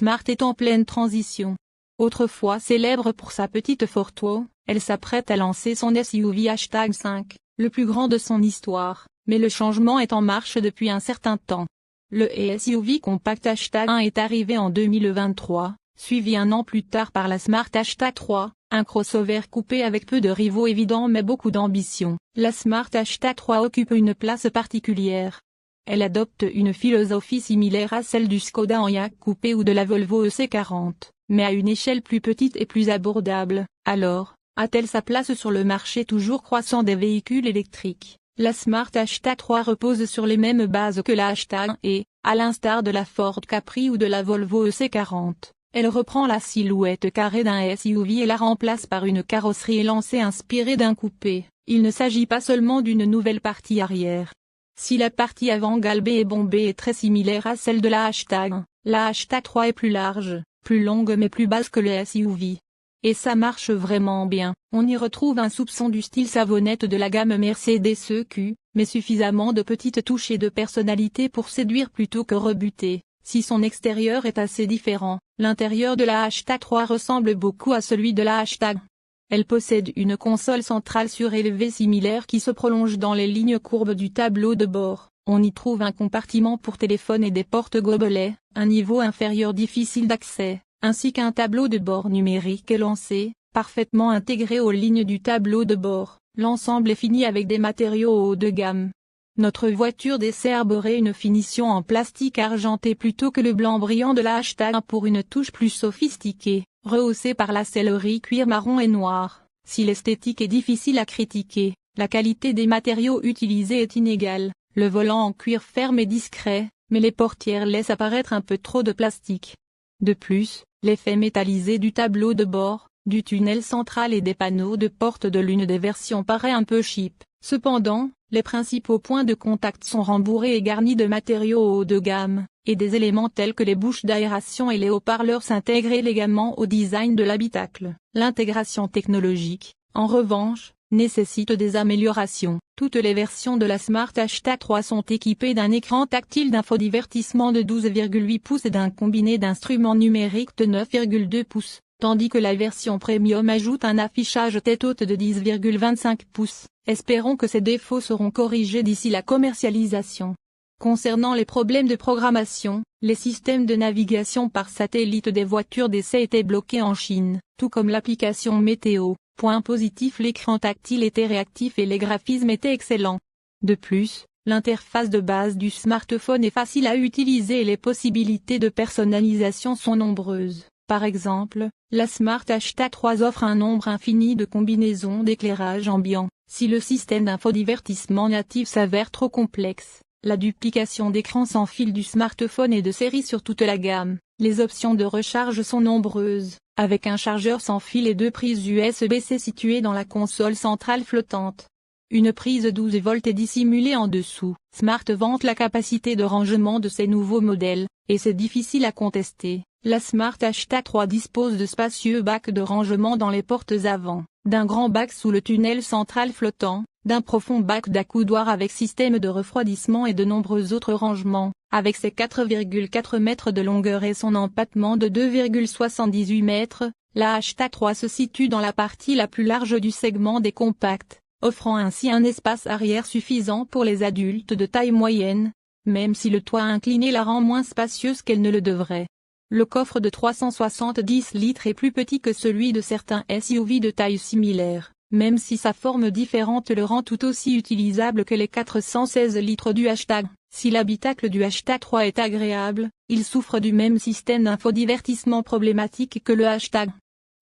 Smart est en pleine transition. Autrefois célèbre pour sa petite Fortwo, elle s'apprête à lancer son SUV #5, le plus grand de son histoire, mais le changement est en marche depuis un certain temps. Le SUV compact #1 est arrivé en 2023, suivi un an plus tard par la Smart #3, un crossover coupé avec peu de rivaux évidents mais beaucoup d'ambition. La Smart #3 occupe une place particulière. Elle adopte une philosophie similaire à celle du Skoda Enyaq coupé ou de la Volvo EC40, mais à une échelle plus petite et plus abordable. Alors, a-t-elle sa place sur le marché toujours croissant des véhicules électriques? La Smart #3 repose sur les mêmes bases que la #1 et, à l'instar de la Ford Capri ou de la Volvo EC40, elle reprend la silhouette carrée d'un SUV et la remplace par une carrosserie élancée inspirée d'un coupé. Il ne s'agit pas seulement d'une nouvelle partie arrière. Si la partie avant galbée et bombée est très similaire à celle de la #1, la #3 est plus large, plus longue mais plus basse que le SUV. Et ça marche vraiment bien. On y retrouve un soupçon du style savonnette de la gamme Mercedes EQ, mais suffisamment de petites touches et de personnalité pour séduire plutôt que rebuter. Si son extérieur est assez différent, l'intérieur de la #3 ressemble beaucoup à celui de la #1. Elle possède une console centrale surélevée similaire qui se prolonge dans les lignes courbes du tableau de bord. On y trouve un compartiment pour téléphone et des porte-gobelets, un niveau inférieur difficile d'accès, ainsi qu'un tableau de bord numérique élancé, parfaitement intégré aux lignes du tableau de bord. L'ensemble est fini avec des matériaux haut de gamme. Notre voiture décerberait une finition en plastique argenté plutôt que le blanc brillant de la #1 pour une touche plus sophistiquée, rehaussée par la sellerie cuir marron et noir. Si l'esthétique est difficile à critiquer, la qualité des matériaux utilisés est inégale. Le volant en cuir ferme est discret, mais les portières laissent apparaître un peu trop de plastique. De plus, l'effet métallisé du tableau de bord, du tunnel central et des panneaux de porte de l'une des versions paraît un peu cheap. Cependant, les principaux points de contact sont rembourrés et garnis de matériaux haut de gamme, et des éléments tels que les bouches d'aération et les haut-parleurs s'intègrent élégamment au design de l'habitacle. L'intégration technologique, en revanche, nécessite des améliorations. Toutes les versions de la Smart #3 sont équipées d'un écran tactile d'infodivertissement de 12,8 pouces et d'un combiné d'instruments numériques de 9,2 pouces, tandis que la version Premium ajoute un affichage tête haute de 10,25 pouces. Espérons que ces défauts seront corrigés d'ici la commercialisation. Concernant les problèmes de programmation, les systèmes de navigation par satellite des voitures d'essai étaient bloqués en Chine, tout comme l'application météo. Point positif, l'écran tactile était réactif et les graphismes étaient excellents. De plus, l'interface de base du smartphone est facile à utiliser et les possibilités de personnalisation sont nombreuses. Par exemple, la Smart #3 offre un nombre infini de combinaisons d'éclairage ambiant. Si le système d'infodivertissement natif s'avère trop complexe, la duplication d'écran sans fil du smartphone est de série sur toute la gamme. Les options de recharge sont nombreuses, avec un chargeur sans fil et deux prises USB-C situées dans la console centrale flottante. Une prise 12 volts est dissimulée en dessous. Smart vante la capacité de rangement de ces nouveaux modèles, et c'est difficile à contester. La Smart #3 dispose de spacieux bacs de rangement dans les portes avant, d'un grand bac sous le tunnel central flottant, d'un profond bac d'accoudoir avec système de refroidissement et de nombreux autres rangements. Avec ses 4,4 mètres de longueur et son empattement de 2,78 mètres, la #3 se situe dans la partie la plus large du segment des compacts, offrant ainsi un espace arrière suffisant pour les adultes de taille moyenne, même si le toit incliné la rend moins spacieuse qu'elle ne le devrait. Le coffre de 370 litres est plus petit que celui de certains SUV de taille similaire, même si sa forme différente le rend tout aussi utilisable que les 416 litres du #1. Si l'habitacle du #3 est agréable, il souffre du même système d'infodivertissement problématique que le #1.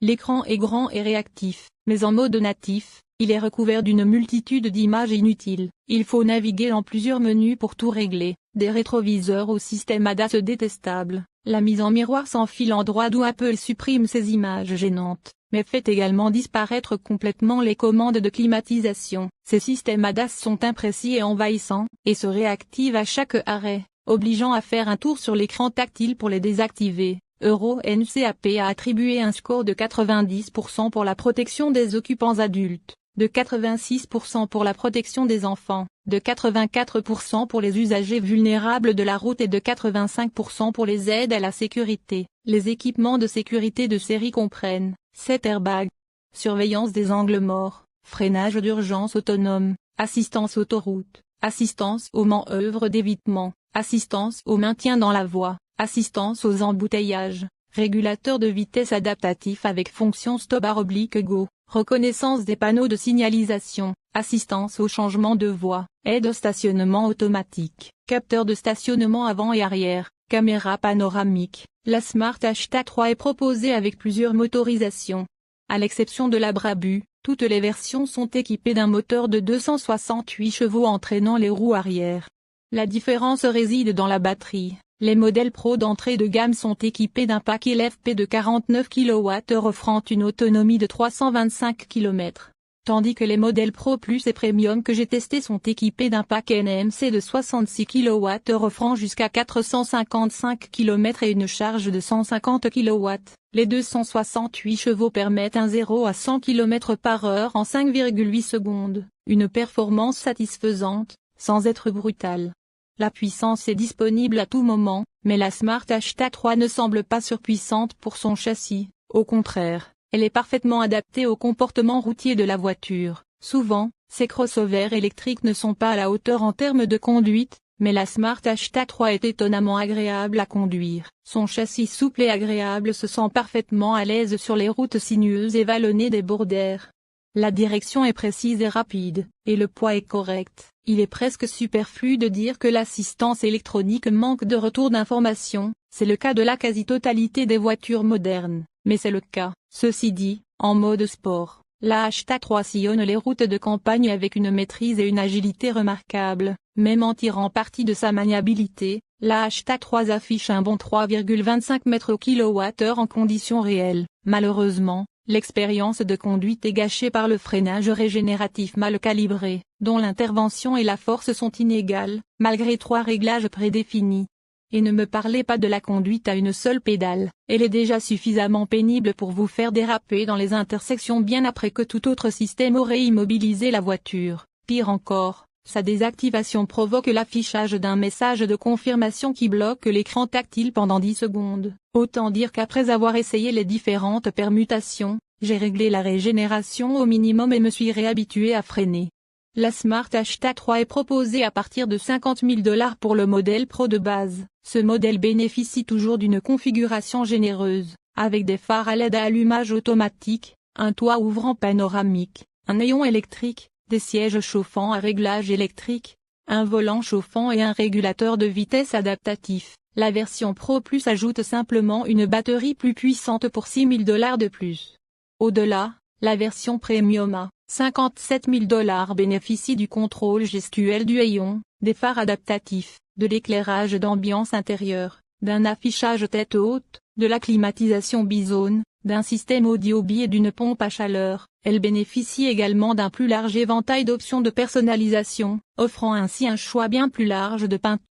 L'écran est grand et réactif, mais en mode natif, il est recouvert d'une multitude d'images inutiles. Il faut naviguer dans plusieurs menus pour tout régler, des rétroviseurs au système ADAS détestable, la mise en miroir sans fil en droit d'où Apple supprime ces images gênantes, mais fait également disparaître complètement les commandes de climatisation. Ces systèmes ADAS sont imprécis et envahissants, et se réactivent à chaque arrêt, obligeant à faire un tour sur l'écran tactile pour les désactiver. NCAP a attribué un score de 90% pour la protection des occupants adultes. de 86% pour la protection des enfants, de 84% pour les usagers vulnérables de la route et de 85% pour les aides à la sécurité. Les équipements de sécurité de série comprennent 7 airbags, surveillance des angles morts, freinage d'urgence autonome, assistance autoroute, assistance aux manœuvres d'évitement, assistance au maintien dans la voie, assistance aux embouteillages, régulateur de vitesse adaptatif avec fonction stop/go, reconnaissance des panneaux de signalisation, assistance au changement de voie, aide au stationnement automatique, capteur de stationnement avant et arrière, caméra panoramique. La Smart H3 est proposée avec plusieurs motorisations. À l'exception de la Brabus, toutes les versions sont équipées d'un moteur de 268 chevaux entraînant les roues arrière. La différence réside dans la batterie. Les modèles Pro d'entrée de gamme sont équipés d'un pack LFP de 49 kWh offrant une autonomie de 325 km, tandis que les modèles Pro Plus et Premium que j'ai testés sont équipés d'un pack NMC de 66 kWh offrant jusqu'à 455 km et une charge de 150 kW. Les 268 chevaux permettent un 0 à 100 km/h en 5,8 secondes, une performance satisfaisante, sans être brutale. La puissance est disponible à tout moment, mais la Smart H3 ne semble pas surpuissante pour son châssis, au contraire, elle est parfaitement adaptée au comportement routier de la voiture. Souvent, ces crossovers électriques ne sont pas à la hauteur en termes de conduite, mais la Smart H3 est étonnamment agréable à conduire. Son châssis souple et agréable se sent parfaitement à l'aise sur les routes sinueuses et vallonnées des bords d'air. La direction est précise et rapide, et le poids est correct. Il est presque superflu de dire que l'assistance électronique manque de retour d'information, c'est le cas de la quasi-totalité des voitures modernes, mais c'est le cas. Ceci dit, en mode sport, la H3 sillonne les routes de campagne avec une maîtrise et une agilité remarquables, même en tirant parti de sa maniabilité. La H3 affiche un bon 3,25 m/kWh en conditions réelles. Malheureusement, l'expérience de conduite est gâchée par le freinage régénératif mal calibré, dont l'intervention et la force sont inégales, malgré 3 réglages prédéfinis. Et ne me parlez pas de la conduite à une seule pédale, elle est déjà suffisamment pénible pour vous faire déraper dans les intersections bien après que tout autre système aurait immobilisé la voiture. Pire encore, sa désactivation provoque l'affichage d'un message de confirmation qui bloque l'écran tactile pendant 10 secondes. Autant dire qu'après avoir essayé les différentes permutations, j'ai réglé la régénération au minimum et me suis réhabitué à freiner. La Smart H3 est proposée à partir de 50 000 $ pour le modèle Pro de base. Ce modèle bénéficie toujours d'une configuration généreuse, avec des phares à LED à allumage automatique, un toit ouvrant panoramique, un néon électrique, des sièges chauffants à réglage électrique, un volant chauffant et un régulateur de vitesse adaptatif. La version Pro Plus ajoute simplement une batterie plus puissante pour 6 000 $ de plus. Au-delà, la version Premium à 57 000 $ bénéficie du contrôle gestuel du hayon, des phares adaptatifs, de l'éclairage d'ambiance intérieure, d'un affichage tête haute, de la climatisation bizone, d'un système audio bi et d'une pompe à chaleur. Elle bénéficie également d'un plus large éventail d'options de personnalisation, offrant ainsi un choix bien plus large de peintures.